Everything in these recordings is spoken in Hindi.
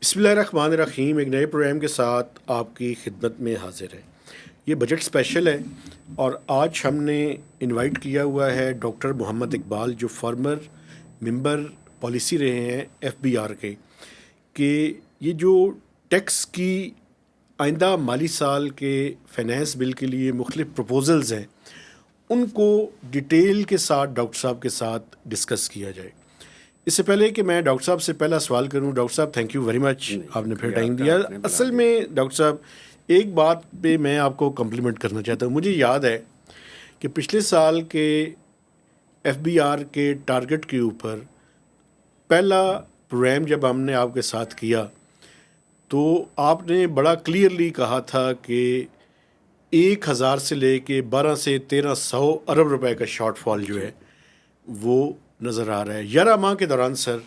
बिस्मिल्लाहिर्रहमानिर्रहीम। एक नए प्रोग्राम के साथ आपकी खिदमत में हाजिर है। ये बजट स्पेशल है और आज हमने इनवाइट किया हुआ है डॉक्टर मोहम्मद इकबाल, जो फॉर्मर मेंबर पॉलिसी रहे हैं एफबीआर के, कि ये जो टैक्स की आइंदा माली साल के फाइनेंस बिल के लिए मुख्तलिफ प्रपोजल्स हैं, उनको डिटेल के साथ डॉक्टर साहब के साथ डिस्कस किया जाए। इससे पहले कि मैं डॉक्टर साहब से पहला सवाल करूं, डॉक्टर साहब थैंक यू वेरी मच, आपने फिर टाइम दिया। असल में डॉक्टर साहब, एक बात पे मैं आपको कम्प्लीमेंट करना चाहता हूं। मुझे याद है कि पिछले साल के एफबीआर के टारगेट के ऊपर पहला प्रोग्राम जब हमने आपके साथ किया तो आपने बड़ा क्लियरली कहा था कि 1000 से लेके 12 से 1300 अरब रुपए का शॉर्टफॉल जो है वो नज़र आ रहा है। 11 माह के दौरान सर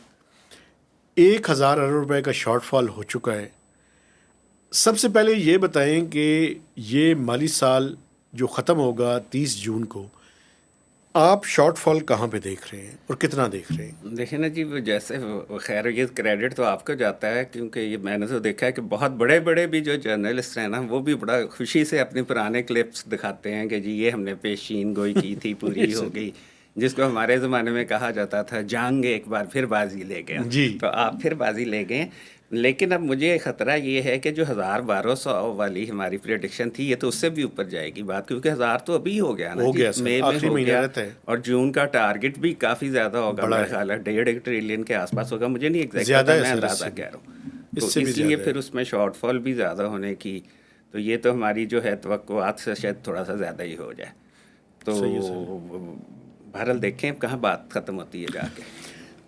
1000 अरब रुपए का शॉर्टफॉल हो चुका है। सबसे पहले ये बताएं कि ये माली साल जो ख़त्म होगा 30 जून को, आप शॉर्टफॉल कहाँ पे देख रहे हैं और कितना देख रहे हैं? देखिए ना जी, वो जैसे खैर ये क्रेडिट तो आपको जाता है, क्योंकि ये मैंने तो देखा है कि बहुत बड़े बड़े भी जो जर्नलिस्ट हैं ना, वो भी बड़ा खुशी से अपने पुराने क्लिप्स दिखाते हैं कि जी ये हमने पेशीन गोई की थी, पूरी हो गई। जिसको हमारे ज़माने में कहा जाता था जंग एक बार फिर बाजी ले गया। जी। तो आप फिर बाजी ले गए। लेकिन अब मुझे ख़तरा ये है कि जो 1000-1200 वाली हमारी प्रेडिक्शन थी, ये तो उससे भी ऊपर जाएगी बात, क्योंकि 1000 तो अभी हो गया ना हो जी, गया सर, मई में आखिरी हो महीना गया। रहता है, और जून का टारगेट भी काफ़ी ज़्यादा होगा, बड़ा मेरा है, ख्याल है 1.5 ट्रिलियन के आसपास होगा। मुझे नहीं एग्जैक्ट ज़्यादा पता, है मैं सर, अंदाज़ा इससे भी, कह रहा हूँ। तो इससे भी इसलिए ज़्यादा है। फिर उसमें शॉर्टफॉल भी ज़्यादा होने की, तो ये तो हमारी जो है तवक्कुआत से शायद थोड़ा सा ज़्यादा ही हो जाए। तो सही है सर। बहरहाल देखें कहाँ बात ख़त्म होती है जाके।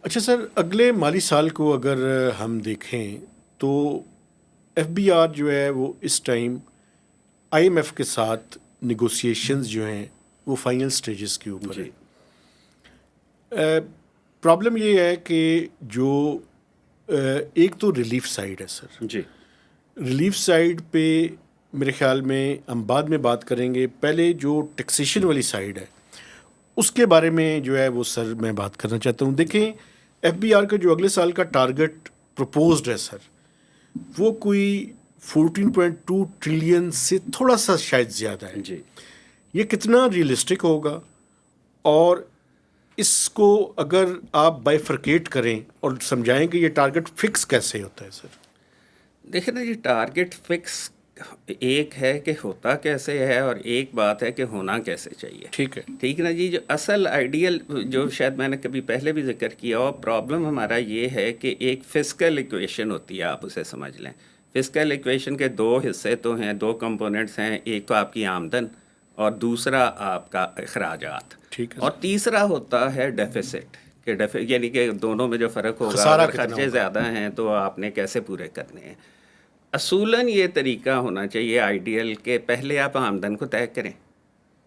अच्छा सर, अगले माली साल को अगर हम देखें तो एफबीआर जो है वो इस टाइम आईएमएफ के साथ निगोशिएशंस जो हैं वो फाइनल स्टेजेस के ऊपर जी है। प्रॉब्लम ये है कि जो एक तो रिलीफ साइड है सर। जी रिलीफ साइड पे मेरे ख्याल में हम बाद में बात करेंगे। पहले जो टैक्सेशन वाली साइड है उसके बारे में जो है वो सर मैं बात करना चाहता हूँ। देखें, एफबीआर का जो अगले साल का टारगेट प्रपोज्ड है सर, वो कोई 14.2 ट्रिलियन से थोड़ा सा शायद ज़्यादा है। जी ये कितना रियलिस्टिक होगा, और इसको अगर आप बाइफरकेट करें और समझाएं कि ये टारगेट फिक्स कैसे होता है सर? देखिए ना जी, टारगेट फिक्स एक है कि होता कैसे है, और एक बात है कि होना कैसे चाहिए। ठीक है। ठीक ना जी, जो असल आइडियल, जो शायद मैंने कभी पहले भी जिक्र किया, और प्रॉब्लम हमारा ये है कि एक फिस्कल इक्वेशन होती है, आप उसे समझ लें। फिस्कल इक्वेशन के दो हिस्से तो हैं, दो कंपोनेंट्स हैं, एक तो आपकी आमदन और दूसरा आपका अखराजात, ठीक है और सर। तीसरा होता है डेफिसिट, कि यानी कि दोनों में जो फ़र्क होगा, खसारा अगर कितना खर्चे होगा? ज़्यादा हैं तो आपने कैसे पूरे करने हैं। असूलन ये तरीका होना चाहिए आइडियल के, पहले आप आमदन को तय करें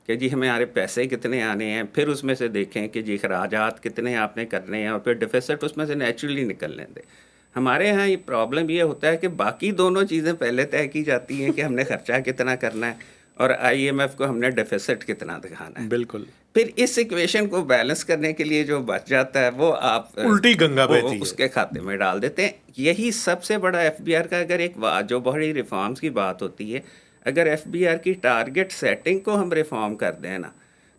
कि जी हमारे पैसे कितने आने हैं, फिर उसमें से देखें कि जी खराजात कितने आपने करने हैं, और फिर डिफिसिट उसमें से नेचुरली निकलने दें। हमारे यहाँ ये प्रॉब्लम ये होता है कि बाकी दोनों चीज़ें पहले तय की जाती हैं कि हमने खर्चा कितना करना है, और आईएमएफ को हमने डेफिसिट कितना दिखाना है। बिल्कुल। फिर इस इक्वेशन को बैलेंस करने के लिए जो बच जाता है वो आप उल्टी गंगा वो बहती है। उसके खाते में डाल देते हैं। यही सबसे बड़ा एफबीआर का, अगर एक जो बड़ी रिफॉर्म्स की बात होती है, अगर एफबीआर की टारगेट सेटिंग को हम रिफॉर्म कर दें ना,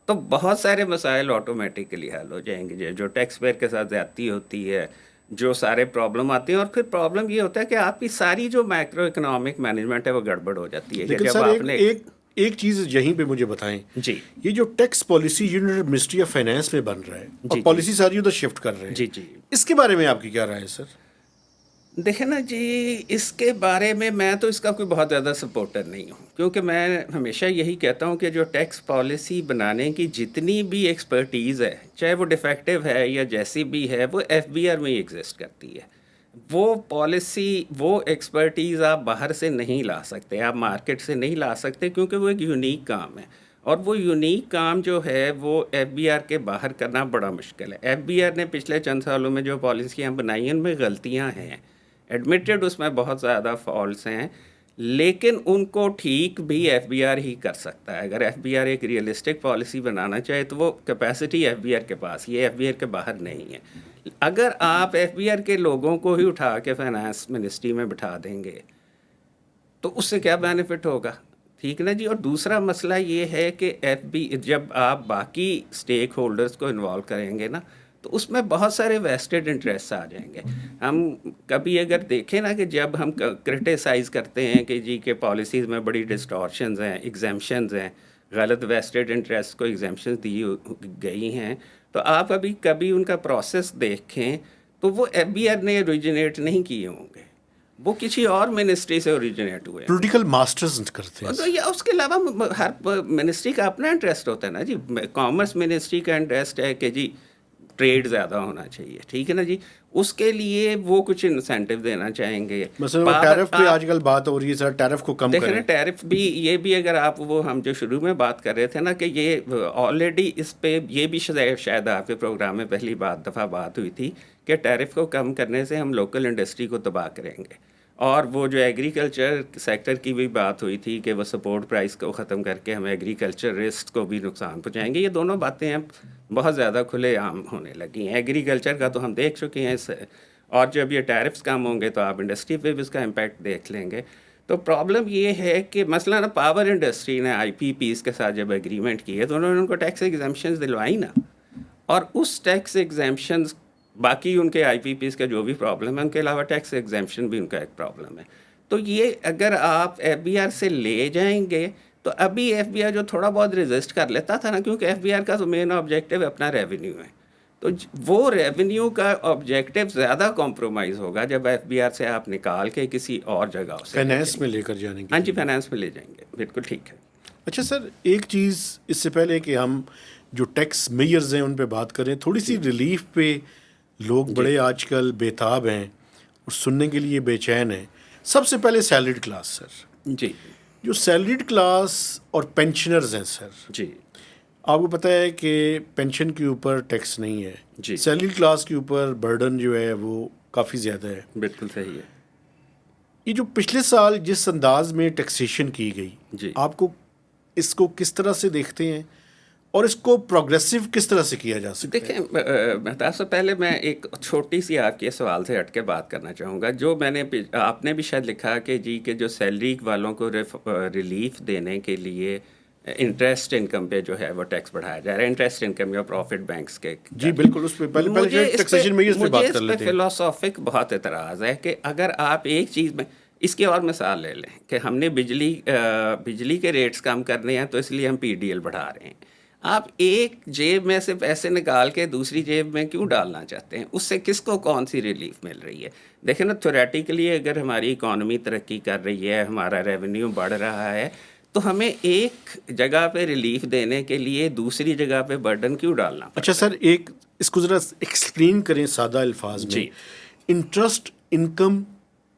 तो बहुत सारे मसाइल ऑटोमेटिकली हल हो जाएंगे। जो टैक्स पेयर के साथ ज़्यादती होती है, जो सारे प्रॉब्लम आती हैं, और फिर प्रॉब्लम ये होता है कि आपकी सारी जो मैक्रो इकोनॉमिक मैनेजमेंट है वो गड़बड़ हो जाती है, कि लेकिन जब सर एक आपने एक एक चीज़ यहीं पे मुझे बताएं, जी ये जो tax policy unit ministry of finance में बन रहा है और जी जी पॉलिसी सारी उधर शिफ्ट कर रहे हैं, जी जी इसके बारे में आपकी क्या राय है सर? देखे ना जी, इसके बारे में मैं तो इसका कोई बहुत ज़्यादा सपोर्टर नहीं हूँ, क्योंकि मैं हमेशा यही कहता हूँ कि जो टैक्स पॉलिसी बनाने की जितनी भी एक्सपर्टीज़ है, चाहे वो डिफेक्टिव है या जैसी भी है, वो एफबीआर में ही एग्जिस्ट करती है। वो पॉलिसी, वो एक्सपर्टीज़ आप बाहर से नहीं ला सकते, आप मार्केट से नहीं ला सकते, क्योंकि वो एक यूनिक काम है, और वो यूनिक काम जो है वो एफबीआर के बाहर करना बड़ा मुश्किल है। एफबीआर ने पिछले चंद सालों में जो पॉलिसियाँ बनाई हैं, उनमें गलतियाँ हैं, एडमिटेड उसमें बहुत ज़्यादा फॉल्ट्स हैं, लेकिन उनको ठीक भी एफबीआर ही कर सकता है। अगर एफबीआर एक रियलिस्टिक पॉलिसी बनाना चाहे तो वो कैपेसिटी एफबीआर के पास, ये एफबीआर के बाहर नहीं है। अगर आप एफबीआर के लोगों को ही उठा के फाइनेंस मिनिस्ट्री में बिठा देंगे तो उससे क्या बेनिफिट होगा? ठीक ना जी। और दूसरा मसला ये है कि जब आप बाकी स्टेक होल्डर्स को इन्वॉल्व करेंगे ना, तो उसमें बहुत सारे वेस्टेड इंटरेस्ट आ जाएंगे। हम कभी अगर देखें ना कि जब हम क्रिटिसाइज़ करते हैं कि जी के पॉलिसीज़ में बड़ी डिस्टॉर्शंस हैं, एग्जेम्पशंस हैं, गलत वेस्टेड इंटरेस्ट को एग्जेम्पशंस दी गई हैं, तो आप अभी कभी उनका प्रोसेस देखें तो वो एफबीआर ने ओरिजिनेट नहीं किए होंगे, वो किसी और मिनिस्ट्री से ओरिजिनेट हुए हैं। पॉलिटिकल मास्टर्स करते हैं। तो या उसके अलावा हर मिनिस्ट्री का अपना इंटरेस्ट होता है ना जी। कॉमर्स मिनिस्ट्री का इंटरेस्ट है कि जी ट्रेड ज़्यादा होना चाहिए, ठीक है ना जी। उसके लिए वो कुछ इंसेंटिव देना चाहेंगे। मसलन वो टैरिफ पे आजकल बात हो रही है सर, टैरिफ को कम देखें ना, करें। टैरिफ भी, ये भी अगर आप वो हम जो शुरू में बात कर रहे थे ना कि ये ऑलरेडी इस पे ये भी शायद आपके प्रोग्राम में पहली दफ़ा बात हुई थी कि टैरिफ को कम करने से हम लोकल इंडस्ट्री को तबाह करेंगे। और वो जो एग्रीकल्चर सेक्टर की भी बात हुई थी कि वो सपोर्ट प्राइस को ख़त्म करके हम एग्रीकल्चर रिस्क को भी नुकसान पहुँचाएंगे। ये दोनों बातें अब बहुत ज़्यादा खुलेआम होने लगी हैं। एग्रीकल्चर का तो हम देख चुके हैं इस, और जब ये टैरिफ्स कम होंगे तो आप इंडस्ट्री पे भी इसका इम्पैक्ट देख लेंगे। तो प्रॉब्लम ये है कि मसलन पावर इंडस्ट्री ने आईपीपीज़ के साथ जब एग्रीमेंट किए तो उन्होंने उनको टैक्स एग्जम्पशंस दिलवाई ना, और उस टैक्स एग्जम्पशंस बाकी उनके आईपीपीज़ का जो भी प्रॉब्लम है उनके अलावा टैक्स एग्जम्पशन भी उनका एक प्रॉब्लम है। तो ये अगर आप एफबीआर से ले जाएंगे तो अभी एफबीआर जो थोड़ा बहुत रेजिस्ट कर लेता था ना, क्योंकि एफबीआर का तो मेन ऑब्जेक्टिव अपना रेवेन्यू है, तो वो रेवेन्यू का ऑब्जेक्टिव ज़्यादा कॉम्प्रोमाइज़ होगा जब एफबीआर से आप निकाल के किसी और जगह से फाइनेंस में लेकर जाने की। हाँ जी, फाइनेंस में ले जाएंगे, बिल्कुल ठीक है। अच्छा सर, एक चीज़ इससे पहले कि हम जो टैक्स मेयर्स हैं उन पे बात करें, थोड़ी सी रिलीफ पे लोग बड़े आजकल बेताब हैं और सुनने के लिए बेचैन हैं। सबसे पहले सैलरीड क्लास सर, जी जो सैलरीड क्लास और पेंशनर्स हैं सर, जी आपको पता है कि पेंशन के ऊपर टैक्स नहीं है जी, सैलरीड क्लास के ऊपर बर्डन जो है वो काफ़ी ज़्यादा है। बिल्कुल सही है ये जो पिछले साल जिस अंदाज में टैक्सेशन की गई, जी। आपको इसको किस तरह से देखते हैं और इसको प्रोग्रेसिव किस तरह से किया जा सकता है? देखें, मेहताब से पहले मैं एक छोटी सी आपके सवाल से हट के बात करना चाहूँगा। जो आपने भी शायद लिखा कि जी के जो सैलरी वालों को रिलीफ देने के लिए इंटरेस्ट इनकम पे जो है वो टैक्स बढ़ाया जा रहा है, इंटरेस्ट इनकम या प्रॉफिट बैंक्स के। जी बिल्कुल, उस पे पहले टैक्सेशन में इस पे बात कर लेते हैं। फिलोसॉफिक बहुत एतराज़ है कि अगर आप एक चीज़ में, इसकी और मिसाल ले लें कि हमने बिजली के रेट्स कम करने हैं तो इसलिए हम पीडीएल बढ़ा रहे हैं। आप एक जेब में से पैसे निकाल के दूसरी जेब में क्यों डालना चाहते हैं? उससे किसको कौन सी रिलीफ मिल रही है? देखें ना, थ्योरेटिकली अगर हमारी इकॉनमी तरक्की कर रही है, हमारा रेवेन्यू बढ़ रहा है, तो हमें एक जगह पे रिलीफ देने के लिए दूसरी जगह पे बर्डन क्यों डालना? अच्छा सर, एक इसको ज़रा एक्सप्लेन करें सादा अल्फाज में। जी। इंटरेस्ट इनकम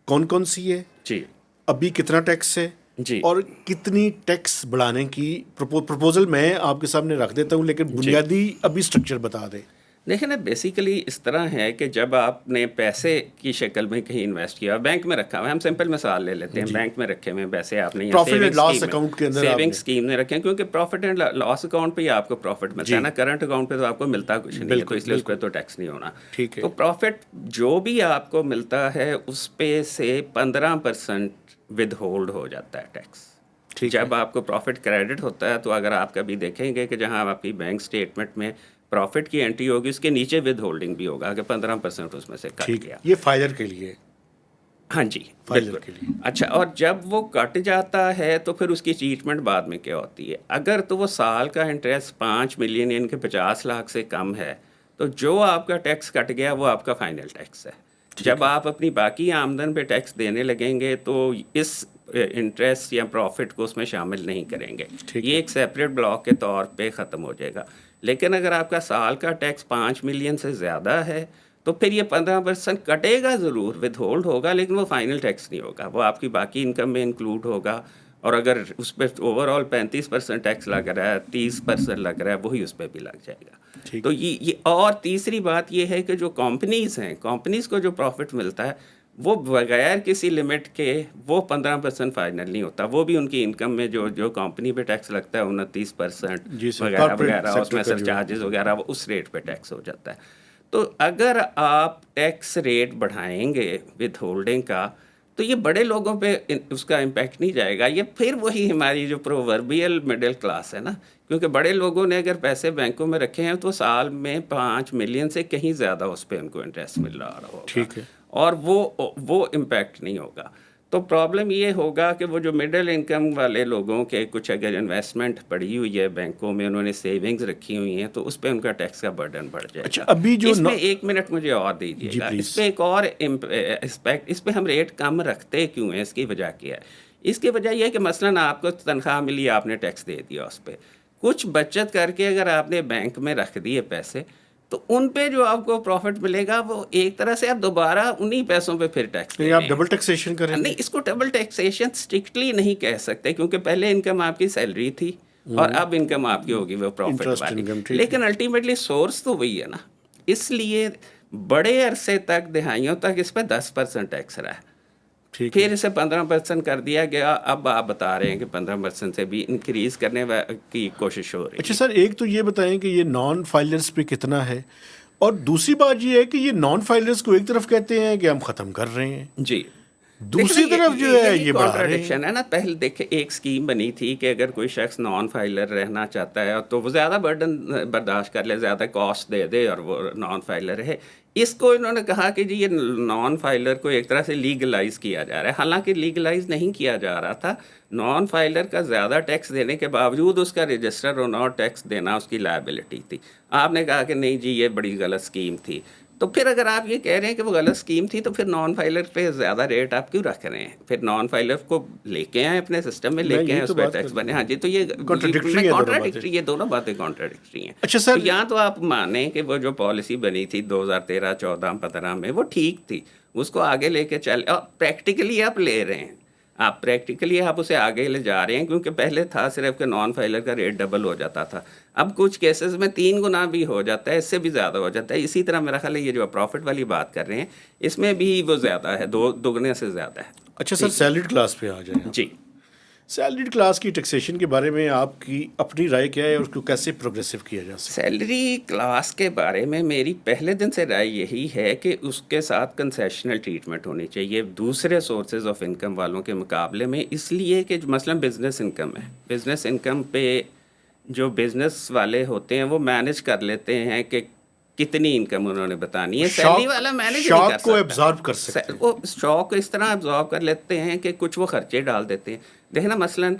कौन कौन सी है जी अभी, कितना टैक्स है जी, और कितनी टैक्स बढ़ाने की प्रपोजल मैं आपके सामने रख देता हूँ, लेकिन बुनियादी अभी स्ट्रक्चर बता दें। देखिए ना, बेसिकली इस तरह है कि जब आपने पैसे की शक्ल में कहीं इन्वेस्ट किया, बैंक में रखा हुआ है, हम सिंपल मिसाल ले लेते हैं, बैंक में रखे हुए पैसे आपने प्रॉफिट एंड लॉस अकाउंट के अंदर सेविंग स्कीम में रखे हैं, क्योंकि प्रॉफिट एंड लॉस अकाउंट पे ही आपको प्रॉफिट मिलता है ना, करंट अकाउंट पे तो आपको मिलता कुछ नहीं है, तो इसलिए उस पर तो टैक्स नहीं होना। ठीक है। तो प्रॉफिट जो भी आपको मिलता है उस पे से 15% विद होल्ड हो जाता है टैक्स। जब आपको प्रॉफिट क्रेडिट होता है तो अगर आप कभी देखेंगे कि जहां आपकी बैंक स्टेटमेंट में प्रॉफिट की एंट्री होगी उसके नीचे विद होल्डिंग भी होगा कि 15% उसमें से कट गया। ये फाइलर के लिए। हाँ जी, फाइलर के लिए। अच्छा, और जब वो कट जाता है तो फिर उसकी ट्रीटमेंट बाद में क्या होती है? अगर तो वो साल का इंटरेस्ट 5 मिलियन यानी कि 50 लाख से कम है तो जो आपका टैक्स कट गया वो आपका फाइनल टैक्स है। जब आप अपनी बाकी आमदन पे टैक्स देने लगेंगे तो इस इंटरेस्ट या प्रॉफिट को उसमें शामिल नहीं करेंगे, ये एक सेपरेट ब्लॉक के तौर पे ख़त्म हो जाएगा। लेकिन अगर आपका साल का टैक्स 5 मिलियन से ज़्यादा है तो फिर ये 15% कटेगा ज़रूर, विद होल्ड होगा, लेकिन वो फाइनल टैक्स नहीं होगा, वो आपकी बाकी इनकम में इंक्लूड होगा। और अगर उस पर ओवरऑल 35% टैक्स लग रहा है, 30% लग रहा है, वही उस पर भी लग जाएगा। तो ये और तीसरी बात ये है कि जो कंपनीज़ हैं, कंपनीज़ को जो प्रॉफिट मिलता है वो बगैर किसी लिमिट के वो 15% फाइनल नहीं होता, वो भी उनकी इनकम में जो जो कंपनी पे टैक्स लगता है 29% जी सर, वगैरह कॉर्पोरेट वगैरह, सेक्टर उसमें का जो है। सरचार्जेस वगैरह वो उस रेट पे टैक्स हो जाता है। तो अगर आप टैक्स रेट बढ़ाएंगे विद होल्डिंग का, तो ये बड़े लोगों पे उसका इम्पैक्ट नहीं जाएगा। ये फिर वही हमारी जो प्रोवर्बियल मिडिल क्लास है ना, क्योंकि बड़े लोगों ने अगर पैसे बैंकों में रखे हैं तो साल में 5 मिलियन से कहीं ज़्यादा उस पर उनको इंटरेस्ट मिल रहा होगा, ठीक है। और वो इम्पैक्ट नहीं होगा। तो प्रॉब्लम ये होगा कि वो जो मिडिल इनकम वाले लोगों के कुछ अगर इन्वेस्टमेंट पड़ी हुई है बैंकों में, उन्होंने सेविंग्स रखी हुई हैं, तो उस पर उनका टैक्स का बर्डन बढ़ अच्छा, जाएगा। अभी जो इसमें 1 मिनट मुझे और जी दीजिएगा, इस प्लीज़। पे एक और एस्पेक्ट, इस पे हम रेट कम रखते क्यों हैं, इसकी वजह क्या है? इसकी वजह यह है कि मसलन आपको तनख्वाह मिली, आपने टैक्स दे दिया उस पर, कुछ बचत करके अगर आपने बैंक में रख दिए पैसे, तो उन पे जो आपको प्रॉफिट मिलेगा वो एक तरह से आप दोबारा उन्हीं पैसों पे फिर टैक्स दे नहीं, आप रहे हैं। डबल टैक्सेशन नहीं, करेंगे। इसको डबल टैक्सेशन स्ट्रिक्टली नहीं कह सकते, क्योंकि पहले इनकम आपकी सैलरी थी और अब इनकम आपकी होगी वो प्रॉफिट इंटरेस्ट वाली, इनकम, ठीक है। लेकिन अल्टीमेटली सोर्स तो वही है ना। इसलिए बड़े अरसे तक, दिहाइयों तक इस पर 10% टैक्स रहा है, ठीक है। फिर इसे 15% कर दिया गया। अब आप बता रहे हैं कि 15% से भी इंक्रीज करने की कोशिश हो रही अच्छा है। सर, एक तो ये बताएं कि ये नॉन फाइलर्स पे कितना है, और दूसरी बात ये है कि ये नॉन फाइलर्स को एक तरफ कहते हैं कि हम ख़त्म कर रहे हैं, जी, देखो ना, दूसरी तरफ जो है यही ये बढ़ा रहे हैं। कॉन्ट्राडिक्शन है ना। पहले देखिए, एक स्कीम बनी थी कि अगर कोई शख्स नॉन फाइलर रहना चाहता है तो वो ज़्यादा बर्डन बर्दाश्त कर ले, ज़्यादा कॉस्ट दे दे और वो नॉन फाइलर है। इसको इन्होंने कहा कि जी ये नॉन फाइलर को एक तरह से लीगलाइज किया जा रहा है, हालांकि लीगलाइज नहीं किया जा रहा था। नॉन फाइलर का ज़्यादा टैक्स देने के बावजूद उसका रजिस्टर और नॉन टैक्स देना उसकी लायबिलिटी थी। आपने कहा कि नहीं जी ये बड़ी गलत स्कीम थी। तो फिर अगर आप ये कह रहे हैं कि वो गलत स्कीम थी, तो फिर नॉन फाइलर पे ज़्यादा रेट आप क्यों रख रहे हैं? फिर नॉन फाइलर को लेके आए, अपने सिस्टम में मैं लेके यही आए, उस तो पर बात कर टैक्स रहा बने। हूँ, हाँ जी, तो ये कॉन्ट्रडिक्टरी है दोनों बातें। कॉन्ट्राडिक्टरी, ये दोनों बातें कॉन्ट्राडिक्टरी हैं। अच्छा तो सर। या तो आप माने कि वो जो पॉलिसी बनी थी 2013, 14, 15 में, वो ठीक थी, उसको आगे लेके चले, और प्रैक्टिकली आप ले रहे हैं, आप प्रैक्टिकली आप उसे आगे ले जा रहे हैं, क्योंकि पहले था सिर्फ कि नॉन फाइलर का रेट डबल हो जाता था, अब कुछ केसेस में 3 गुना भी हो जाता है, इससे भी ज़्यादा हो जाता है। इसी तरह मेरा ख्याल है ये जो प्रॉफिट वाली बात कर रहे हैं, इसमें भी वो ज़्यादा है, दोगुने से ज़्यादा है। अच्छा सर, ठीक है सैलरीड क्लास पे आ जाए हम। जी। सैलरीड क्लास की टैक्सेशन के बारे में आपकी अपनी राय क्या है, और उसको कैसे प्रोग्रेसिव किया जा सकता सैलरी क्लास के बारे में मेरी पहले दिन से राय यही है कि उसके साथ कंसेशनल ट्रीटमेंट होनी चाहिए दूसरे सोर्सेज ऑफ इनकम वालों के मुकाबले में, इसलिए कि मसलन बिजनेस इनकम है, बिजनेस इनकम पे जो बिजनेस वाले होते हैं वो मैनेज कर लेते हैं कि कितनी इनकम उन्होंने बतानी है। है? सैलरी वाला मैनेज नहीं शॉक कर को सकता। एब्जॉर्ब कर सकते हैं। वो शौक इस तरह एब्जॉर्ब कर लेते हैं कि कुछ वो खर्चे डाल देते हैं। देखें ना, मसलन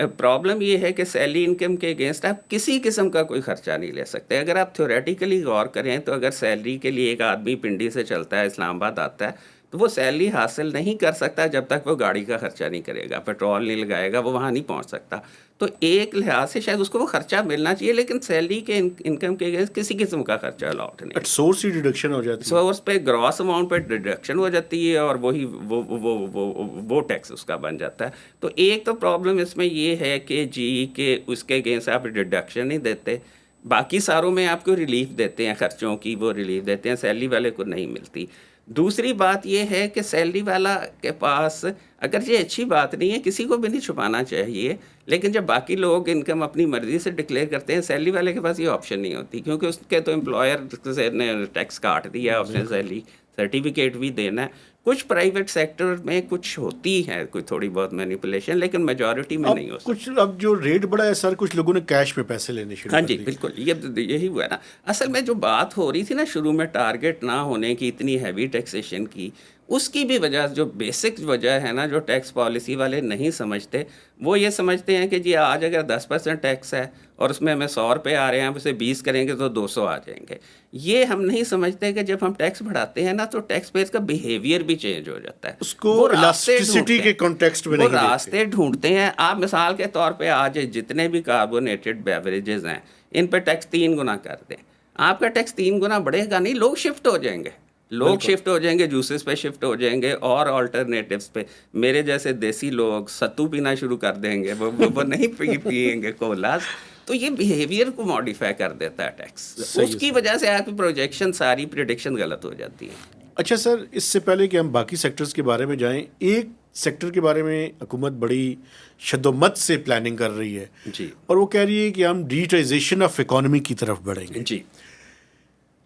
प्रॉब्लम ये है कि सैलरी इनकम के अगेंस्ट आप किसी किस्म का कोई खर्चा नहीं ले सकते। अगर आप थ्योरेटिकली गौर करें तो अगर सैलरी के लिए एक आदमी पिंडी से चलता है, इस्लामाबाद आता है, तो वो सैलरी हासिल नहीं कर सकता जब तक वो गाड़ी का खर्चा नहीं करेगा, पेट्रोल नहीं लगाएगा, वो वहाँ नहीं पहुँच सकता। तो एक लिहाज से शायद उसको वो खर्चा मिलना चाहिए, लेकिन सैलरी के इनकम के अगेंस्ट किसी किस्म का खर्चा अलाउड नहीं एट है। सोर्स ही डिडक्शन हो जाती है। सोर्स पे ग्रॉस अमाउंट पे डिडक्शन हो जाती है और वही वो टैक्स उसका बन जाता है। तो एक तो प्रॉब्लम इसमें ये है कि जी के उसके अगेंस्ट आप डिडक्शन नहीं देते, बाकी सारों में आपको रिलीफ देते हैं, खर्चों की वो रिलीफ देते हैं, सैलरी वाले को नहीं मिलती। दूसरी बात ये है कि सैलरी वाला के पास, अगर ये अच्छी बात नहीं है, किसी को भी नहीं छुपाना चाहिए, लेकिन जब बाकी लोग इनकम अपनी मर्ज़ी से डिक्लेयर करते हैं, सैलरी वाले के पास ये ऑप्शन नहीं होती, क्योंकि उसके तो एम्प्लॉयर ने टैक्स काट दिया, उसने सैलरी सर्टिफिकेट भी देना है। कुछ प्राइवेट सेक्टर में कुछ होती है कोई थोड़ी बहुत मैनिपुलेशन, लेकिन मेजॉरिटी में नहीं हो सकती। कुछ अब जो रेट बढ़ा है सर, कुछ लोगों ने कैश में पैसे लेने शुरू हाँ कर जी, दिए। बिल्कुल, यही हुआ ना। असल में जो बात हो रही थी ना शुरू में, टारगेट ना होने की, इतनी हैवी टैक्सेशन की, उसकी भी वजह, जो बेसिक वजह है ना, जो टैक्स पॉलिसी वाले नहीं समझते, वो ये समझते हैं कि जी आज अगर 10% टैक्स है और उसमें हमें 100 रुपये आ रहे हैं, आप उसे 20 करेंगे तो 200 आ जाएंगे। ये हम नहीं समझते कि जब हम टैक्स बढ़ाते हैं ना, तो टैक्स पेयर का बिहेवियर भी चेंज हो जाता है। उसको वो रास्ते इलास्टिसिटी ढूंढते के हैं, कॉन्टेक्स्ट में वो नहीं देखते। रास्ते ढूंढते हैं। आप मिसाल के तौर पे आज जितने भी कार्बोनेटेड बेवरेजेस हैं, इन पर टैक्स 3 गुना कर दें, आपका टैक्स 3 गुना बढ़ेगा नहीं, लोग शिफ्ट हो जाएंगे, लोग शिफ्ट हो जाएंगे, जूसेस पे शिफ्ट हो जाएंगे और ऑल्टरनेटिव्स पे। मेरे जैसे देसी लोग सत्तू पीना शुरू कर देंगे, वो नहीं पिएंगे कोलास। तो ये बिहेवियर को मॉडिफाई कर देता है टैक्स, सही है उसकी सर। वजह से आपकी प्रोजेक्शन, सारी प्रिडिक्शन गलत हो जाती है। अच्छा सर, इससे पहले कि हम बाकी सेक्टर्स के बारे में जाएं, एक सेक्टर के बारे में हुकूमत बड़ी शद्दोमत से प्लानिंग कर रही है जी और वो कह रही है कि हम डिजिटाइजेशन ऑफ इकोनॉमी की तरफ बढ़ेंगे। जी।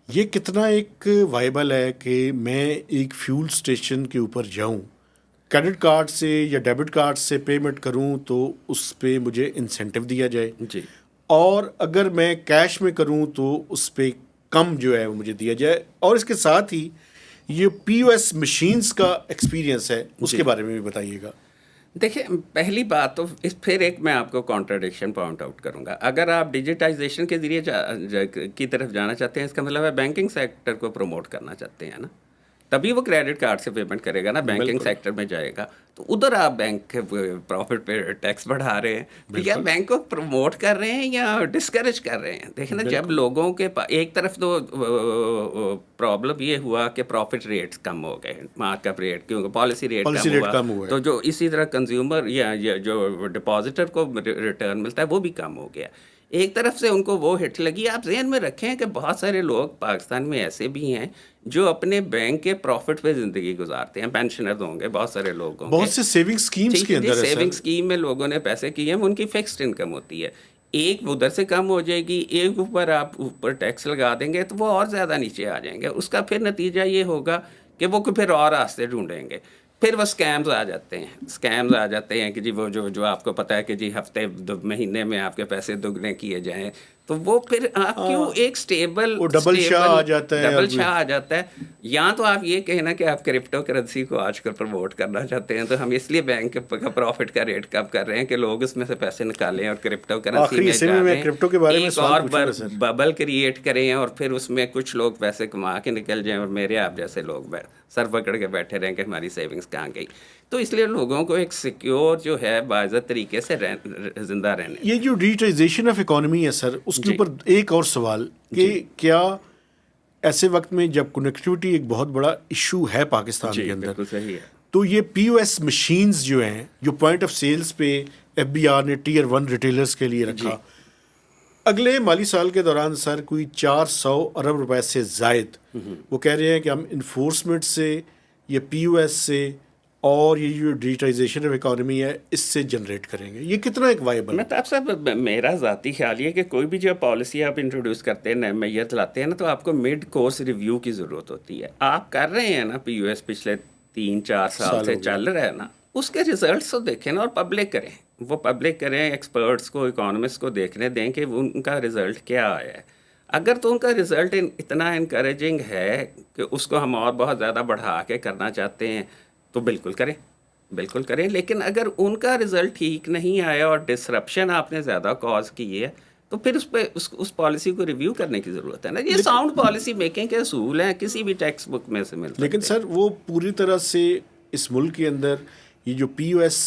ये कितना एक वाइबल है कि मैं एक फ्यूल स्टेशन के ऊपर जाऊं, क्रेडिट कार्ड से या डेबिट कार्ड से पेमेंट करूं तो उस पे मुझे इंसेंटिव दिया जाए, जी और अगर मैं कैश में करूं तो उस पे कम जो है वो मुझे दिया जाए, और इसके साथ ही ये पीओएस मशीन्स का एक्सपीरियंस है उसके जी। बारे में भी बताइएगा। देखिए, पहली बात तो फिर एक मैं आपको कॉन्ट्राडिक्शन पॉइंट आउट करूंगा। अगर आप डिजिटाइजेशन के जरिए की तरफ जाना चाहते हैं, इसका मतलब है बैंकिंग सेक्टर को प्रमोट करना चाहते हैं ना, तभी वो क्रेडिट कार्ड से पेमेंट करेगा ना, बैंकिंग बिल्कुल सेक्टर में जाएगा। तो उधर आप बैंक के प्रॉफिट पे टैक्स बढ़ा रहे हैं, तो या बिल्कुल बैंक को प्रमोट कर रहे हैं या डिस्करेज कर रहे हैं। देखिए ना, जब बिल्कुल। लोगों के एक तरफ तो प्रॉब्लम ये हुआ कि प्रॉफिट रेट्स कम हो गए, मार्कअप रेट, क्योंकि पॉलिसी रेट पॉलिसी कम रेट हुआ, कम हुआ है। तो जो इसी तरह कंज्यूमर या जो डिपॉजिटर को रिटर्न मिलता है वो भी कम हो गया। एक तरफ से उनको वो हिट लगी। आप ज़हन में रखें कि बहुत सारे लोग पाकिस्तान में ऐसे भी हैं जो अपने बैंक के प्रॉफिट पे ज़िंदगी गुजारते हैं। पेंशनर होंगे, बहुत सारे लोग होंगे, बहुत से सेविंग स्कीम्स ठीक के है जी, अंदर है सेविंग सर। स्कीम में लोगों ने पैसे किए हैं, उनकी फिक्स्ड इनकम होती है। एक उधर से कम हो जाएगी, एक ऊपर आप ऊपर टैक्स लगा देंगे तो वो और ज़्यादा नीचे आ जाएंगे। उसका फिर नतीजा ये होगा कि वो फिर और रास्ते ढूंढेंगे। फिर वो स्कैम्स आ जाते हैं, स्कैम्स आ जाते हैं कि जी वो जो जो आपको पता है कि जी हफ्ते महीने में आपके पैसे दुगने किए जाएं, तो वो फिर आप क्यों हाँ, एक स्टेबल वो डबल शाह स्टेबल आ जाता है डबल और शाह आ जाता है। या तो आप ये कहना कि आप क्रिप्टो करेंसी को आजकल प्रमोट करना चाहते हैं, तो हम इसलिए बैंक का प्रॉफिट का रेट कम कर रहे हैं कि लोग उसमें से पैसे निकालें और क्रिप्टो करेंसी आखिरी में हिस्से में मैं डालें, क्रिप्टो के बारे में एक सवाल और पूछूंगा सर। बबल क्रिएट करें और फिर उसमें कुछ लोग पैसे कमा के निकल जाएं और मेरे आप जैसे लोग सर पकड़ के बैठे रहें कि हमारी सेविंग्स कहाँ गई। तो इसलिए लोगों को एक सिक्योर जो है बाइज़्ज़त तरीके से जिंदा रहने ये दें। जो डिजिटाइजेशन ऑफ इकोनॉमी है सर, उसके जी ऊपर एक और सवाल कि जी क्या ऐसे वक्त में जब कनेक्टिविटी एक बहुत बड़ा इशू है पाकिस्तान जी, के अंदर, बिल्कुल सही है। तो ये पीओएस मशीन्स जो हैं, जो पॉइंट ऑफ सेल्स पे एफबीआर ने टीयर 1 रिटेलर्स के लिए जी रखा, अगले माली साल के दौरान सर कोई 400 अरब रुपए से जायद वो कह रहे हैं कि हम इन्फोर्समेंट से, ये पीओएस से और ये जो डिजिटाइजेशन ऑफ इकोनॉमी है इससे जनरेट करेंगे। ये कितना एक वाइबल मैं है? तो आपसे मेरा ज़ाती ख्याल ये है कि कोई भी जो पॉलिसी आप इंट्रोड्यूस करते हैं, नमयत लाते हैं ना, तो आपको मिड कोर्स रिव्यू की ज़रूरत होती है। आप कर रहे हैं ना पीयूएस, पिछले 3-4 साल साल से हो गया। चल रहा है ना, उसके रिजल्ट्स तो देखें ना और पब्लिक करें। वो पब्लिक करें, एक्सपर्ट्स को, इकोनॉमिस्ट को देखने दें कि उनका रिज़ल्ट क्या आया है। अगर तो उनका रिज़ल्ट इतना इनकरेजिंग है कि उसको हम और बहुत ज़्यादा बढ़ा के करना चाहते हैं, तो बिल्कुल करें, बिल्कुल करें। लेकिन अगर उनका रिज़ल्ट ठीक नहीं आया और डिसरप्शन आपने ज़्यादा कॉज की है, तो फिर उस पे उस पॉलिसी को रिव्यू करने की ज़रूरत है ना। ये लेकिन साउंड पॉलिसी मेकिंग के असूल हैं, किसी भी टेक्स्ट बुक में से मिल लेकिन सकते हैं। सर वो पूरी तरह से इस मुल्क के अंदर ये जो पीओएस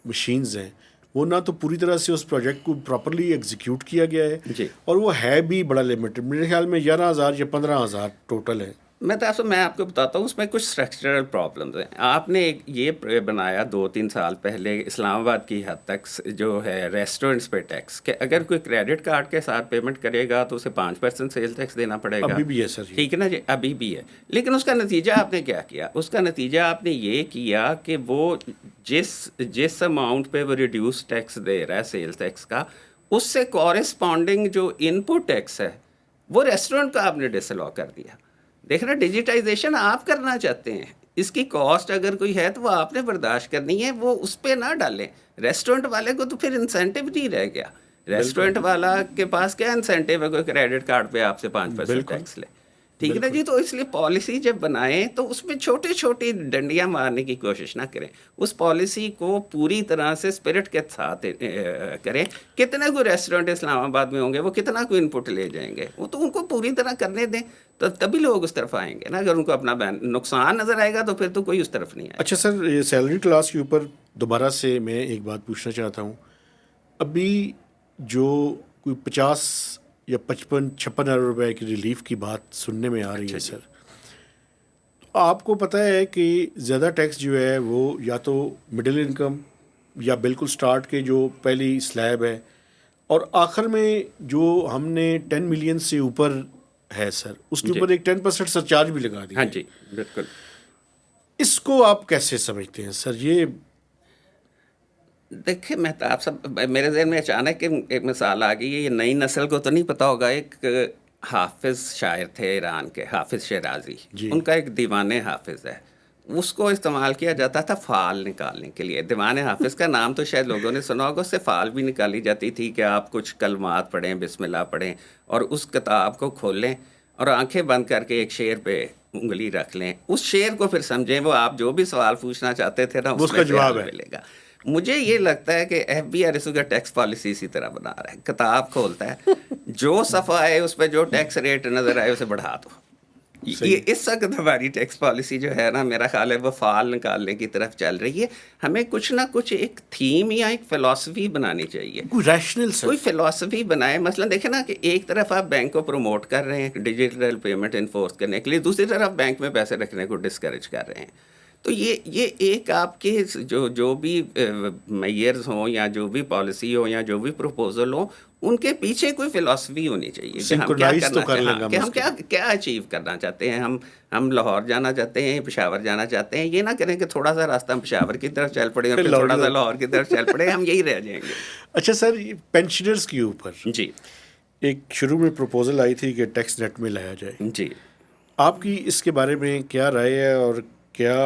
मशीन्स हैं, वो ना तो पूरी तरह से उस प्रोजेक्ट को प्रॉपरली एग्जीक्यूट किया गया है, जी, और वो है भी बड़ा लिमिटेड। मेरे ख्याल में 11,000 या 15,000 टोटल है। मैं आपको बताता हूँ उसमें कुछ स्ट्रक्चरल प्रॉब्लम्स हैं। आपने एक ये बनाया 2-3 साल पहले इस्लामाबाद की हद तक जो है रेस्टोरेंट्स पे टैक्स, कि अगर कोई क्रेडिट कार्ड के साथ पेमेंट करेगा तो उसे 5% सेल टैक्स देना पड़ेगा। अभी भी है सर ये। ठीक है ना जी, अभी भी है। लेकिन उसका नतीजा आपने क्या किया? उसका नतीजा आपने ये किया कि वो जिस जिस अमाउंट पे वो रिड्यूस टैक्स दे रहा है सेल्स टैक्स का, उससे कॉरेस्पॉन्डिंग जो इनपुट टैक्स है वो रेस्टोरेंट का आपने डिसअलाउ कर दिया। देखना, डिजिटाइजेशन आप करना चाहते हैं, इसकी कॉस्ट अगर कोई है तो वो आपने बर्दाश्त करनी है, वो उस पर ना डालें। रेस्टोरेंट वाले को तो फिर इंसेंटिव नहीं रह गया। बिल्कुल रेस्टोरेंट वाला के पास क्या इंसेंटिव है कोई क्रेडिट कार्ड पे आपसे 5% बिल्कुल टैक्स ले? ठीक है ना बिल्कुल। जी। तो इसलिए पॉलिसी जब बनाएं तो उसमें छोटी छोटी डंडियां मारने की कोशिश ना करें। उस पॉलिसी को पूरी तरह से स्पिरिट के साथ करें। कितने कोई रेस्टोरेंट इस्लामाबाद में होंगे, वो कितना कोई इनपुट ले जाएंगे, वो तो उनको पूरी तरह करने दें, तो तभी लोग उस तरफ आएंगे ना। अगर उनको अपना नुकसान नज़र आएगा तो फिर तो कोई उस तरफ नहीं आएगा। अच्छा सर, ये सैलरी क्लास के ऊपर दोबारा से मैं एक बात पूछना चाहता हूँ। अभी जो कोई 50 या 55-56 अरब रुपए की रिलीफ की बात सुनने में आ रही अच्छा है जी। सर, तो आपको पता है कि ज़्यादा टैक्स जो है वो या तो मिडिल इनकम या बिल्कुल स्टार्ट के जो पहली स्लैब है, और आखिर में जो हमने 10 मिलियन से ऊपर है सर, उसके ऊपर एक 10% सरचार्ज भी लगा दिया। हाँ जी, बिल्कुल। इसको आप कैसे समझते हैं सर? ये देखिए, मैं तो आप सब मेरे ज़हन में अचानक एक मिसाल आ गई है। ये नई नस्ल को तो नहीं पता होगा, एक हाफ़िज़ शायर थे ईरान के, हाफ़िज़ शिराज़ी। जी। उनका एक दीवाने हाफ़िज़ है। उसको इस्तेमाल किया जाता था फ़ाल निकालने के लिए। दीवाने हाफ़िज़ का नाम तो शायद लोगों ने सुना होगा, उससे फ़ाल भी निकाली जाती थी कि आप कुछ कलमात पढ़ें, बिस्मिल्लाह पढ़ें और उस किताब को खोलें और आँखें बंद करके एक शेर पे उँगली रख लें। उस शेर को फिर समझें, वो आप जो भी सवाल पूछना चाहते थे ना, वो उसका उसमें से जवाब हल है। मिलेगा। मुझे ये लगता है कि एफबीआई रसूगा टैक्स पॉलिसी इसी तरह बना रहा है। किताब खोलता है, जो सफ़ा आए उस पे जो टैक्स रेट नज़र आए उसे बढ़ा दो। ये सही। इस वक़्त हमारी टैक्स पॉलिसी जो है ना, मेरा ख़्याल है वो फ़ाल निकालने की तरफ चल रही है। हमें कुछ ना कुछ एक थीम या एक फ़िलॉसफ़ी बनानी चाहिए। कोई रैशनल कोई सर। फ़िलॉसफ़ी बनाएँ। मसलन देखें ना कि एक तरफ आप बैंक को प्रमोट कर रहे हैं डिजिटल पेमेंट एनफ़ोर्स करने के लिए, दूसरी तरफ बैंक में पैसे रखने को डिस्करेज कर रहे हैं। तो ये एक आपके जो जो भी मेयर्स हों या जो भी पॉलिसी हो या जो भी प्रपोज़ल हो, उनके पीछे कोई फ़िलॉसफ़ी होनी चाहिए कि हम क्या सिंक्रोनाइज तो करना कर लें हाँ, कम कि अज़ हम क्या कम। क्या अचीव करना चाहते हैं। हम लाहौर जाना चाहते हैं, पेशावर जाना चाहते हैं। ये ना करें कि थोड़ा-सा रास्ता हम पेशावर की तरफ चल पड़े और फिर फिर लौड़ी थोड़ा-सा हो। लाहौर की तरफ चल पड़े, हम यही रह जाएँगे। अच्छा सर, ये पेंशनर्स के ऊपर जी, एक शुरू में प्रपोजल आई थी कि टैक्स नेट में लाया जाए। जी। आपकी इसके बारे में क्या राय है? और क्या,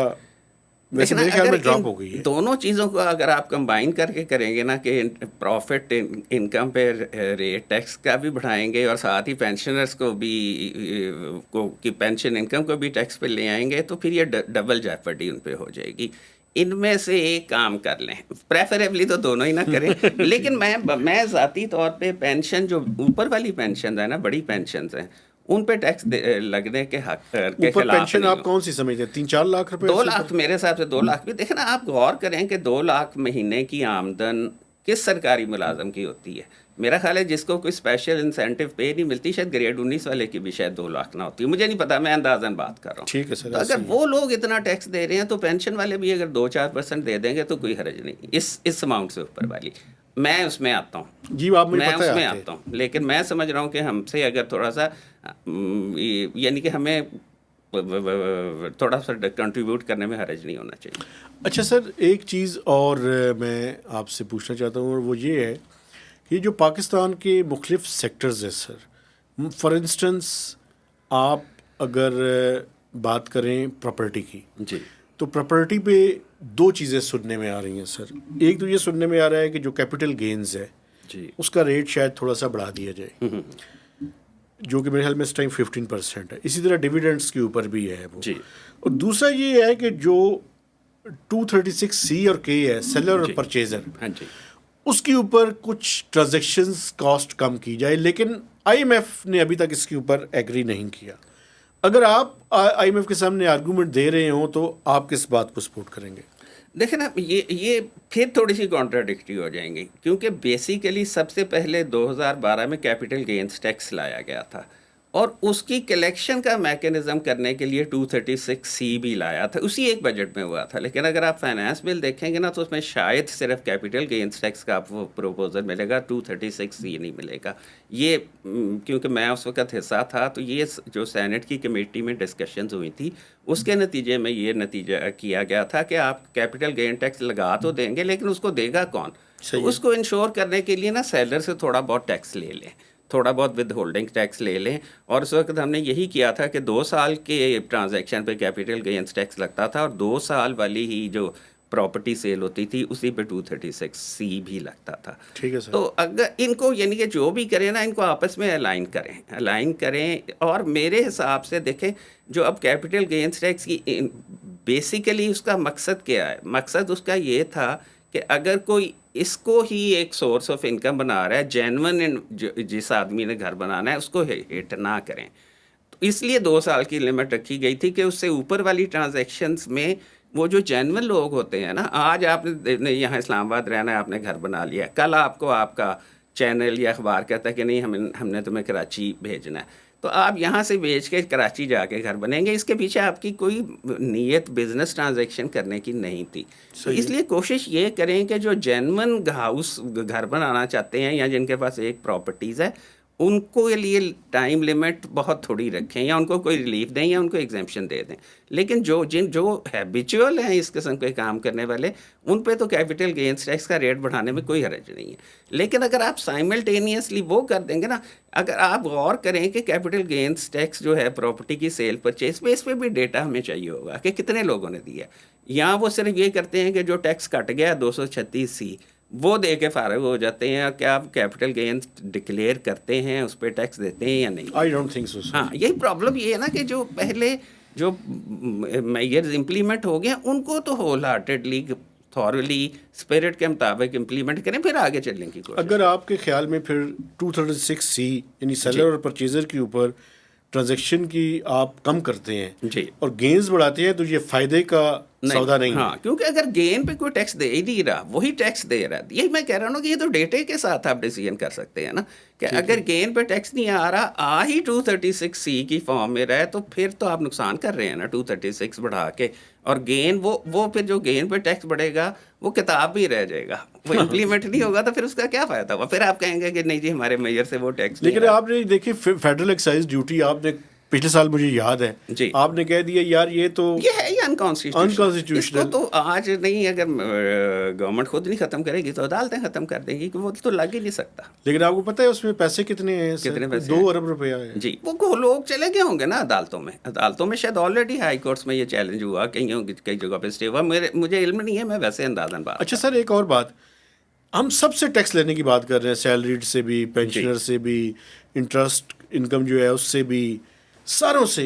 वैसे देखिए ना, मेरे ख्याल अगर में इन ड्रॉप हो गई है। दोनों चीज़ों को अगर आप कंबाइन करके करेंगे ना कि प्रॉफिट इनकम पे रेट टैक्स का भी बढ़ाएंगे और साथ ही पेंशनर्स को भी को की पेंशन इनकम को भी टैक्स पे ले आएंगे, तो फिर ये डबल जेopardy उन पे हो जाएगी। इनमें से एक काम कर लें, प्रेफरेबली तो दोनों ही ना करें, लेकिन मैं ज़ाती तौर पे पेंशन जो ऊपर वाली पेंशन है ना, बड़ी पेंशन हैं, उन पे टैक्स लगने के हक के ऊपर खिलाफ पेंशन नहीं आप हूँ। कौन सी समझते हैं? 3-4 लाख रुपए 2 से लाख ऊपर? मेरे हिसाब से 2 लाख भी देखें ना, आप गौर करें कि 2 लाख महीने की आमदन किस सरकारी मुलाज़म की होती है? मेरा ख़्याल है जिसको कोई स्पेशल इंसेंटिव पे नहीं मिलती, शायद ग्रेड 19 वाले की भी शायद 2 लाख ना होती है। मुझे नहीं पता, मैं अंदाज़न बात कर रहा हूँ। ठीक है सर, तो ऐसे अगर ही है। वो लोग इतना टैक्स दे रहे हैं, तो पेंशन वाले भी अगर 2-4% दे देंगे तो कोई हर्ज नहीं। इस अमाउंट से ऊपर वाली। मैं उसमें आता हूँ। जी, आप मुझे मैं पता है उसमें आते हैं। आता हूँ। लेकिन मैं समझ रहा हूँ कि हमसे अगर थोड़ा-सा यानी कि हमें थोड़ा-सा कंट्रीब्यूट करने में हर्ज नहीं होना चाहिए। अच्छा सर, एक चीज़ और मैं आपसे पूछना चाहता हूँ, और वो ये है कि जो पाकिस्तान के मुख्तलिफ सेक्टर्स हैं सर, फॉर इंस्टेंस आप अगर बात करें प्रॉपर्टी की, जी, तो प्रॉपर्टी पे दो चीज़ें सुनने में आ रही हैं सर। एक तो ये सुनने में आ रहा है कि जो कैपिटल गेन्स है जी। उसका रेट शायद थोड़ा सा बढ़ा दिया जाए, जो कि मेरे ख्याल में इस टाइम 15% है। इसी तरह डिविडेंड्स के ऊपर भी है वो। जी, और दूसरा ये है कि जो 236C और के है, सेलर और जी। परचेजर, हाँ जी। उसके ऊपर कुछ ट्रांजैक्शंस कॉस्ट कम की जाए, लेकिन आईएमएफ ने अभी तक इसके ऊपर एग्री नहीं किया। अगर आप आईएमएफ के सामने आर्गूमेंट दे रहे हो तो आप किस बात को सपोर्ट करेंगे? देखिए ना, ये फिर थोड़ी-सी कॉन्ट्राडिक्टरी हो जाएँगी, क्योंकि बेसिकली सबसे पहले 2012 में कैपिटल गेन्स टैक्स लाया गया था और उसकी कलेक्शन का मैकेनिज़्म करने के लिए 236C भी लाया था, उसी एक बजट में हुआ था। लेकिन अगर आप फाइनेंस बिल देखेंगे ना, तो उसमें शायद सिर्फ कैपिटल गेन्स टैक्स का आपको प्रपोज़ल मिलेगा, 236C नहीं मिलेगा। ये क्योंकि मैं उस वक़्त हिस्सा था, तो ये जो सेनेट की कमेटी में डिस्कशंस हुई थी, उसके नतीजे में ये नतीजा किया गया था कि आप कैपिटल गेन टैक्स लगा तो देंगे, लेकिन उसको देगा कौन? तो सही है। उसको इंश्योर करने के लिए ना सेलर से थोड़ा बहुत टैक्स ले लें, थोड़ा बहुत विद होल्डिंग टैक्स ले लें। और उस वक़्त हमने यही किया था कि 2 साल के ट्रांज़ैक्शन पे कैपिटल गेन्स टैक्स लगता था और 2 साल वाली ही जो प्रॉपर्टी सेल होती थी, उसी पे 236C भी लगता था। ठीक है सर। तो अगर इनको यानी कि जो भी करें ना, इनको आपस में अलाइन करें। और मेरे हिसाब से देखें, जो अब कैपिटल गेन्स टैक्स की बेसिकली उसका मकसद क्या है? मकसद उसका ये था कि अगर कोई इसको ही एक सोर्स ऑफ इनकम बना रहा है, जेन्युइन जिस आदमी ने घर बनाना है, उसको हिट ना करें। तो इसलिए 2 साल की लिमिट रखी गई थी कि उससे ऊपर वाली ट्रांज़ैक्शंस में वो जो जेन्युइन लोग होते हैं ना, आज आपने यहाँ इस्लामाबाद रहना है, आपने घर बना लिया, कल आपको आपका चैनल या अखबार कहता है कि नहीं, हमने तुम्हें कराची भेजना है, तो आप यहाँ से बेच के कराची जाके घर बनेंगे। इसके पीछे आपकी कोई नीयत बिज़नेस ट्रांज़ैक्शन करने की नहीं थी। तो सही है। इसलिए कोशिश ये करें कि जो जेन्युइन हाउस घर बनाना चाहते हैं या जिनके पास एक प्रॉपर्टीज़ है, उनको के लिए टाइम लिमिट बहुत थोड़ी रखें या उनको कोई रिलीफ दें या उनको एग्जेम्पशन दे दें। लेकिन जो हैबिचुअल हैं इस किस्म के काम करने वाले, उन पे तो कैपिटल गेंस टैक्स का रेट बढ़ाने में कोई हर्ज नहीं है। लेकिन अगर आप साइमल्टेनियसली वो कर देंगे ना, अगर आप गौर करें कि कैपिटल गेंस टैक्स जो है प्रॉपर्टी की सेल परचेज पे, इस पर भी डेटा हमें चाहिए होगा कि कितने लोगों ने दिया। या वो सिर्फ ये करते हैं कि जो टैक्स कट गया 236C वो दे के फारग हो जाते हैं, क्या आप कैपिटल गेंस डिक्लेयर करते हैं, उस पर टैक्स देते हैं या नहीं? I don't think so. हाँ, यही प्रॉब्लम ये है ना कि जो पहले जो मेजर्स इम्प्लीमेंट हो गए उनको तो होल हार्टेडली थॉरली स्पिरिट के मुताबिक इम्प्लीमेंट करें, फिर आगे चलने की कोशिश। अगर आपके ख्याल में फिर 236C यानी सेलर और परचेजर के ऊपर ट्रांजैक्शन की आप कम करते हैं जी और गेन्स बढ़ाते हैं, तो ये फ़ायदे का सौदा नहीं हाँ, है। क्योंकि अगर गेन पे कोई टैक्स दे ही नहीं रहा, वही टैक्स दे रहा है। यही मैं कह रहा हूँ कि ये तो डेटे के साथ आप डिसीजन कर सकते हैं ना कि अगर गेन पे टैक्स नहीं आ रहा, आ ही 236C की फॉर्म में रहा है, तो फिर तो आप नुकसान कर रहे हैं ना 236 बढ़ा के। और गेन वो फिर जो गेन पे टैक्स बढ़ेगा वो किताब भी रह जाएगा, वो इम्प्लीमेंट नहीं होगा, तो फिर उसका क्या फ़ायदा हुआ? फिर आप कहेंगे कि नहीं जी हमारे मेजर से वो टैक्स नहीं लेकिन आ रहा। आपने देखिए फेडरल एक्साइज ड्यूटी आपने पिछले साल, मुझे याद है, जी। आपने कह दिया यार ये तो ये है ही अनकॉन्स्टिट्यूशनल। अनकॉन्स्टिट्यूशनल। इसको तो आज नहीं, अगर गवर्नमेंट खुद नहीं ख़त्म करेगी तो अदालतें ख़त्म कर देंगी कि वो तो लग ही नहीं सकता। लेकिन आपको पता है उसमें पैसे कितने हैं सर? कितने पैसे 2 हैं? अरब रुपया है। जी, वो लोग चले गए होंगे ना अदालतों में। अदालतों में शायद ऑलरेडी हाई कोर्ट्स में ये चैलेंज हुआ, कई जगह पे स्टे हुआ। मुझे इल्म नहीं है, मैं वैसे अंदाज़न बात अच्छा सर, एक और बात, हम सबसे टैक्स लेने की बात कर रहे हैं, सैलरीड से भी, पेंशनर से भी, इंटरेस्ट इनकम जो है उससे भी, सारों से।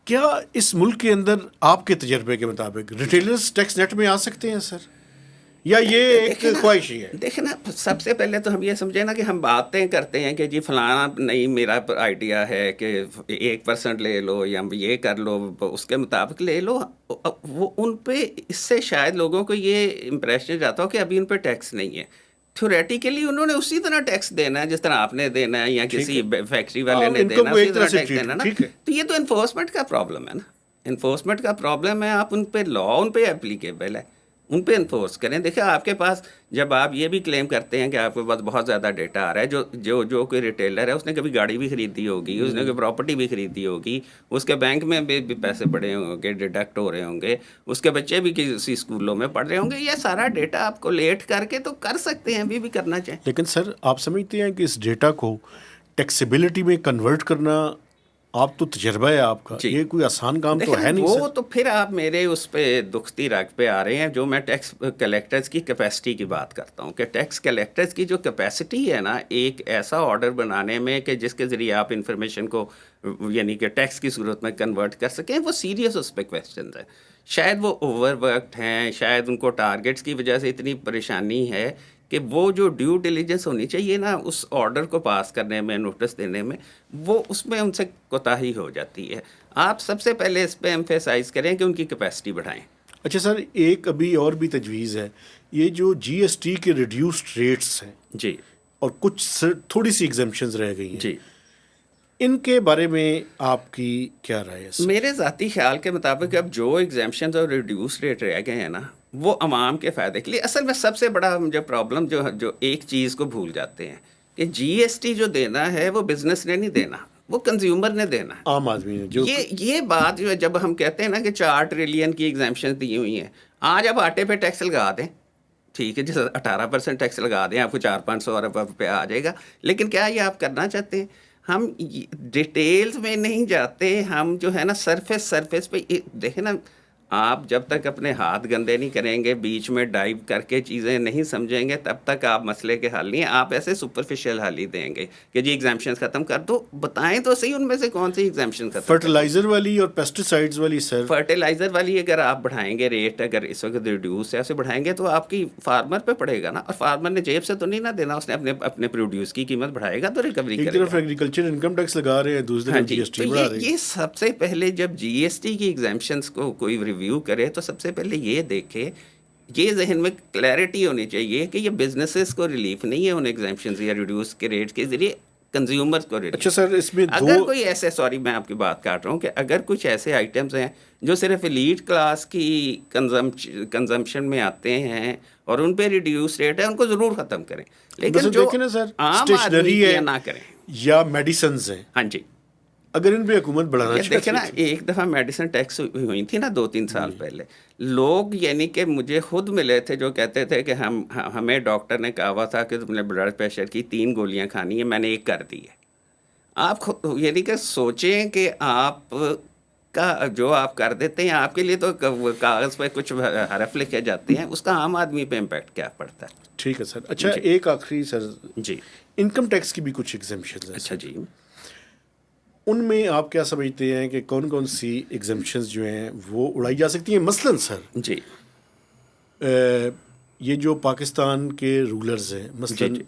क्या इस मुल्क के अंदर आपके तजर्बे के मुताबिक रिटेलर्स टैक्स नेट में आ सकते हैं सर, या ये एक ख्वाहिश ही है? देखें ना, सबसे पहले तो हम ये समझे ना कि हम बातें करते हैं कि जी फलाना नहीं, मेरा आइडिया है कि 1% ले लो या ये कर लो, उसके मुताबिक ले लो। वो उन पे इससे शायद लोगों को ये इम्प्रेशन जाता हो कि अभी उन पे टैक्स नहीं है। थ्योरेटिकली उन्होंने उसी तरह टैक्स देना है जिस तरह आपने देना है या किसी फैक्ट्री वाले ने इनकम देना, को उसी एक तरह तरह से टैक्स ट्रीट, देना ना। ठीक है। तो ये तो इन्फोर्समेंट का प्रॉब्लम है ना, इन्फोर्समेंट का प्रॉब्लम है। आप उन पे लॉ उन पे एप्लीकेबल है, उन पे इन्फोर्स करें। देखिए आपके पास, जब आप ये भी क्लेम करते हैं कि आपके पास बहुत ज़्यादा डेटा आ रहा है, जो कोई रिटेलर है उसने कभी गाड़ी भी खरीदी होगी, उसने कोई प्रॉपर्टी भी खरीदी होगी, उसके बैंक में भी पैसे पड़े होंगे, डिडक्ट हो रहे होंगे, उसके बच्चे भी किसी स्कूलों में पढ़ रहे होंगे, ये सारा डेटा आप कोलेट करके तो कर सकते हैं, अभी भी करना चाहिए। लेकिन सर आप समझते हैं कि इस डेटा को टैक्सेबिलिटी में कन्वर्ट करना, आप तो तजर्बा है आपका, जी। ये कोई आसान काम तो देखिए है नहीं वो सर। तो फिर आप मेरे उस पे दुखती राग पे आ रहे हैं। जो मैं टैक्स कलेक्टर्स की कैपेसिटी की बात करता हूँ कि टैक्स कलेक्टर्स की जो कैपेसिटी है ना, एक ऐसा ऑर्डर बनाने में कि जिसके ज़रिए आप इंफॉर्मेशन को यानी कि टैक्स की सूरत में कन्वर्ट कर सकें, वो सीरियस उस पर क्वेश्चन है। शायद वो ओवरवर्कड हैं, शायद उनको टारगेट्स की वजह से इतनी परेशानी है कि वो जो ड्यू डिलीजेंस होनी चाहिए ना उस ऑर्डर को पास करने में, नोटिस देने में, वो उसमें उनसे कोताही हो जाती है। आप सबसे पहले इस पे एम्फेसाइज करें कि उनकी कैपेसिटी बढ़ाएं। अच्छा सर, एक अभी और भी तजवीज़ है, ये जो जीएसटी के रिड्यूस्ड रेट्स हैं जी और कुछ थोड़ी सी एग्जाम्पशंस रह गई हैं, जी, इनके बारे में आपकी क्या राय है सर? मेरे ज़ाती ख्याल के मुताबिक अब जो एग्जाम्पशन और रिड्यूस रेट रह गए हैं ना, वो अवाम के फ़ायदे के लिए। असल में सबसे बड़ा मुझे प्रॉब्लम जो एक चीज़ को भूल जाते हैं कि जीएसटी जो देना है वो बिजनेस ने नहीं देना, वो कंज्यूमर ने देना है। आम आदमी ने जो ये बात जो है, जब हम कहते हैं ना कि 4 ट्रिलियन की एग्जाम्पशन दी हुई हैं, आज आप आटे पे टैक्स लगा दें, ठीक है, जैसे 18% टैक्स लगा दें, आपको 400-500 अरब रुपया आ जाएगा। लेकिन क्या ये आप करना चाहते हैं? हम डिटेल्स में नहीं जाते, हम जो है ना सरफेस पे देखें ना, आप जब तक अपने हाथ गंदे नहीं करेंगे, बीच में डाइव करके चीज़ें नहीं समझेंगे, तब तक आप मसले के हल नहीं। आप ऐसे सुपरफिशियल हल ही देंगे कि जी एग्जाम्पशंस ख़त्म कर दो। बताएं तो सही उनमें से कौन सी एग्जाम्पशन खत्म। फर्टिलाइजर वाली और पेस्टिसाइड्स वाली सर, फर्टिलाइज़र वाली अगर आप बढ़ाएंगे रेट, अगर इस वक्त रिड्यूस है, उसे बढ़ाएंगे तो आपकी फार्मर पे पड़ेगा ना, और फार्मर ने जेब से तो नहीं ना देना, उसने अपने प्रोड्यूस की कीमत बढ़ाएगा तो रिकवरी एक करेगा। तरफ एग्रीकल्चर इनकम टैक्स लगा रहे हैं, दूसरी हाँ तरफ जी, जीएसटी तो बढ़ा रहे हैं। ये सबसे पहले जब जीएसटी की एग्जाम्पशंस को कोई रिव्यू करे तो सबसे पहले ये देखे, ये जहन में क्लैरिटी होनी चाहिए कि ये बिजनेसेस को रिलीफ नहीं है उन एग्जाम्पशंस या रिड्यूस के रेट के जरिए, कंज्यूमर्स को रिलीफ। अच्छा सर, इसमें अगर दो कोई ऐसे, सॉरी मैं आपकी बात काट रहा हूँ, कि अगर कुछ ऐसे आइटम्स हैं जो सिर्फ एलीट क्लास की कंजम्पशन में आते हैं और उन पे रिड्यूस रेट है, उनको ज़रूर ख़त्म करें। लेकिन बस जो देखें ना सर, आम आदमी स्टेशनरी की है, ना करें। या मेडिसिन्स हैं, हाँ जी, अगर इन पे हुकूमत बढ़ाना ये देखे ना, चाहती एक दफ़ा मेडिसिन टैक्स हुई थी ना 2-3 साल पहले, लोग यानी कि मुझे खुद मिले थे जो कहते थे कि हमें डॉक्टर ने कहा हुआ था कि तुमने ब्लड प्रेशर की 3 गोलियाँ खानी है, मैंने 1 कर दी है। आप खुद यानी कि सोचें कि आप का जो आप कर देते हैं, आपके लिए तो कागज़ पे कुछ हरफ लिखे जाते हैं, उसका आम आदमी पे इम्पैक्ट क्या पड़ता है? ठीक है सर। अच्छा, जी, एक आखिरी सर, जी। इनकम टैक्स की भी कुछ एग्जेम्पशंस हैं अच्छा सर, जी। उनमें आप क्या समझते हैं कि कौन कौन सी एग्जेम्पशंस जो हैं वो उड़ाई जा सकती हैं? मसलन सर, जी, ये जो पाकिस्तान के रूलर्स हैं, जी, मसलन जी।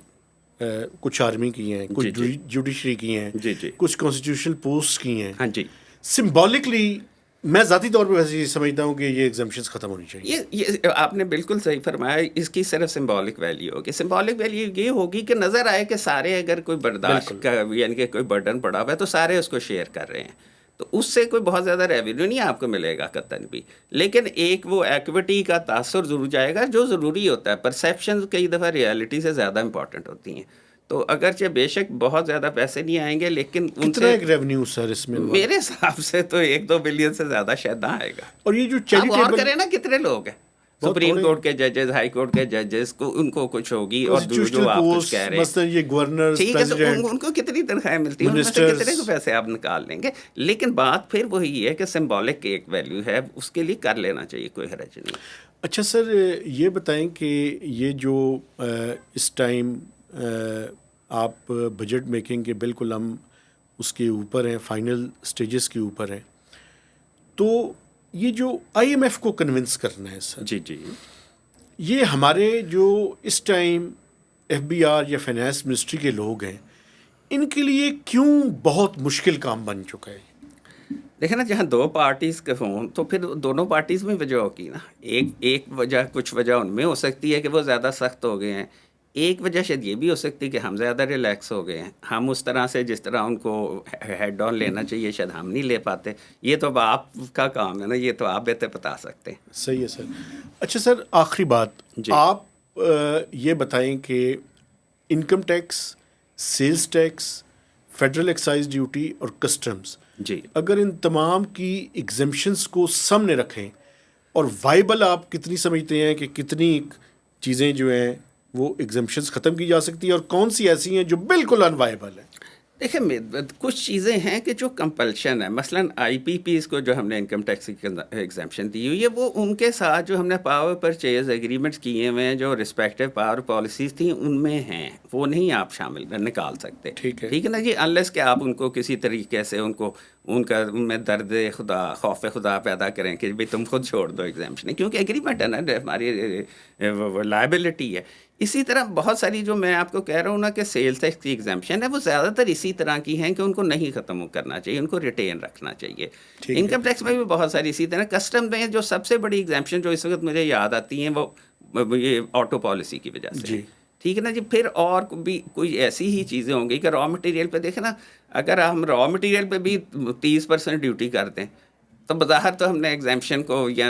कुछ आर्मी की हैं, कुछ जी, जी। जुडिशरी की हैं, जी, जी। कुछ कॉन्स्टिट्यूशनल पोस्ट की हैं। हाँ जी। सिम्बॉलिकली मैं ज़ाती तौर पे वैसे ये समझता हूँ कि ये एग्जाम्पशंस ख़त्म होनी चाहिए। ये आपने बिल्कुल सही फरमाया, इसकी सिर्फ सिंबॉलिक वैल्यू होगी। सिंबॉलिक वैल्यू ये होगी कि नज़र आए कि सारे अगर कोई बर्दाश्त बिल्कुल। का यानी कि कोई बर्डन पड़ा हुआ है तो सारे उसको शेयर कर रहे हैं। तो उससे कोई बहुत ज़्यादा रेवेन्यू नहीं आपको मिलेगा कतई भी। लेकिन एक वो एक्विटी का तासुर ज़रूर जाएगा जो ज़रूरी होता है। परसेप्शन कई दफ़ा रियलिटी से ज़्यादा इंपॉर्टेंट होती हैं। तो अगरचे बेशक बहुत ज़्यादा पैसे नहीं आएंगे लेकिन कितना उनसे एक रेवेन्यू सर इसमें इन्वॉल्व? मेरे हिसाब से तो 1-2 बिलियन से ज़्यादा शायद ना आएगा। और ये जो आप गौर चैरिटेबल, करें ना कितने लोग हैं। बहुत सुप्रीम थोड़े कोर्ट हैं, के जजेस, हाई कोर्ट के जजेस को उनको कुछ होगी और जो कॉन्स्टिट्यूशनल आप कुछ कह पोस्ट, रहे हैं। मसलन ये गवर्नर्स, ठीक है, तो प्रेसिडेंट, उनको कितनी तनख्वाहें मिलती हैं, उनमें से मिनिस्टर्स। कितने को पैसे आप निकाल लेंगे। लेकिन बात फिर वही है कि सिंबॉलिक एक वैल्यू है, उसके लिए कर लेना चाहिए, कोई हर्ज नहीं। अच्छा सर, ये बताएं कि ये जो इस टाइम आप बजट मेकिंग के बिल्कुल हम उसके ऊपर हैं, फाइनल स्टेजेस के ऊपर हैं, तो ये जो आईएमएफ को कन्विंस करना है सर, जी, जी। ये हमारे जो इस टाइम एफबीआर या फाइनेंस मिनिस्ट्री के लोग हैं, इनके लिए क्यों बहुत मुश्किल काम बन चुका है? देखिए ना, जहाँ 2 पार्टीज़ के हों तो फिर दोनों पार्टीज़ में वजह होगी ना। एक एक वजह, कुछ वजह उनमें हो सकती है कि वो ज़्यादा सख्त हो गए हैं। एक वजह शायद ये भी हो सकती है कि हम ज़्यादा रिलैक्स हो गए हैं। हम उस तरह से जिस तरह उनको हेड ऑन लेना चाहिए शायद हम नहीं ले पाते। ये तो अब आपका काम है ना, ये तो आप बेहतर बता सकते हैं। सही है सर। अच्छा सर, आखिरी बात, जी। आप ये बताएं कि income tax, sales tax, federal excise duty और कस्टम्स, जी। अगर इन तमाम की एग्जेम्पशंस को सामने रखें और वाइबल आप कितनी समझते हैं कि कितनी चीज़ें जो हैं वो एग्जेम्पशंस ख़त्म की जा सकती हैं और कौन सी ऐसी हैं जो बिल्कुल अनवाइबल हैं? देखिए, कुछ चीज़ें हैं कि जो कंपल्शन है, मसलन आईपीपीज़ को जो हमने इनकम टैक्स की एग्जम्पशन दी हुई है, वो उनके साथ जो हमने पावर परचेज एग्रीमेंट्स किए हुए हैं, जो रिस्पेक्टिव पावर पॉलिसीज़ थी उनमें हैं, वो नहीं आप शामिल निकाल सकते। ठीक है। ठीक है ना जी, अनलेस कि आप उनको किसी तरीके से उनको उनका उनमें दर्द खुदा, खौफ खुदा पैदा करें कि भाई तुम खुद छोड़ दो एग्जाम्पशन, क्योंकि एग्रीमेंट है ना, हमारी लाइबिलिटी है। इसी तरह बहुत सारी जो मैं आपको कह रहा हूँ ना कि सेल्स टैक्स की एग्जाम्पशन है, वो ज़्यादातर इसी तरह की हैं कि उनको नहीं ख़त्म करना चाहिए, उनको रिटेन रखना चाहिए। ठीक है। इनकम टैक्स में भी बहुत सारी इसी तरह। कस्टम में जो सबसे बड़ी एग्जाम्पशन जो इस वक्त मुझे याद आती हैं वो ये ऑटो पॉलिसी की वजह से है। जी। ठीक है ना जी। फिर और भी कोई ऐसी ही चीज़ें होंगी कि रॉ मटेरियल पे देखें ना, अगर हम रॉ मटेरियल पे भी 30% ड्यूटी कर दें तो बज़ाहिर तो हमने एग्जाम्पशन को या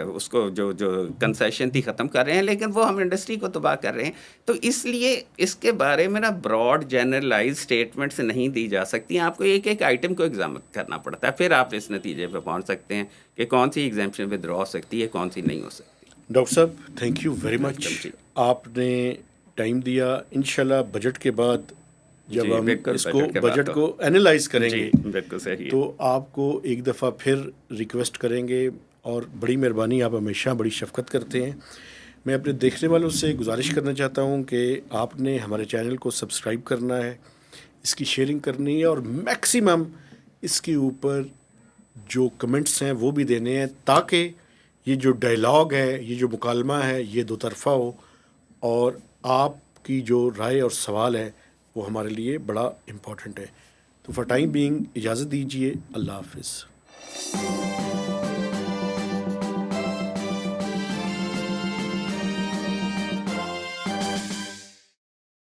उसको जो कंसेशन थी ख़त्म कर रहे हैं, लेकिन वो हम इंडस्ट्री को तबाह कर रहे हैं। तो इसलिए इसके बारे में ना ब्रॉड जनरलाइज स्टेटमेंट से नहीं दी जा सकती। आपको एक एक आइटम को एग्जामिन करना पड़ता है, फिर आप इस नतीजे पर पहुंच सकते हैं कि कौन सी एग्जाम्पशन विदड्रॉ हो सकती है, कौन सी नहीं हो सकती। डॉक्टर साहब, thank you very much, welcome जी। आपने टाइम दिया। इंशाल्लाह बजट के बाद जब जी, हम बिल्कुल, इसको बजट के बाद बजट तो को एनालाइज जी, करेंगे बिल्कुल सही है। तो आपको एक दफ़ा फिर रिक्वेस्ट करेंगे, और बड़ी मेहरबानी, आप हमेशा बड़ी शफकत करते हैं। मैं अपने देखने वालों से गुजारिश करना चाहता हूं कि आपने हमारे चैनल को सब्सक्राइब करना है, इसकी शेयरिंग करनी है और मैक्सिमम इसके ऊपर जो कमेंट्स हैं वो भी देने हैं, ताकि ये जो डायलॉग है, ये जो मुकालमा है, ये दो तरफ़ा हो और आपकी जो राय और सवाल है वो हमारे लिए बड़ा इम्पोर्टेंट है। तो फॉर टाइम बीइंग इजाज़त दीजिए। अल्लाह हाफ़िज़।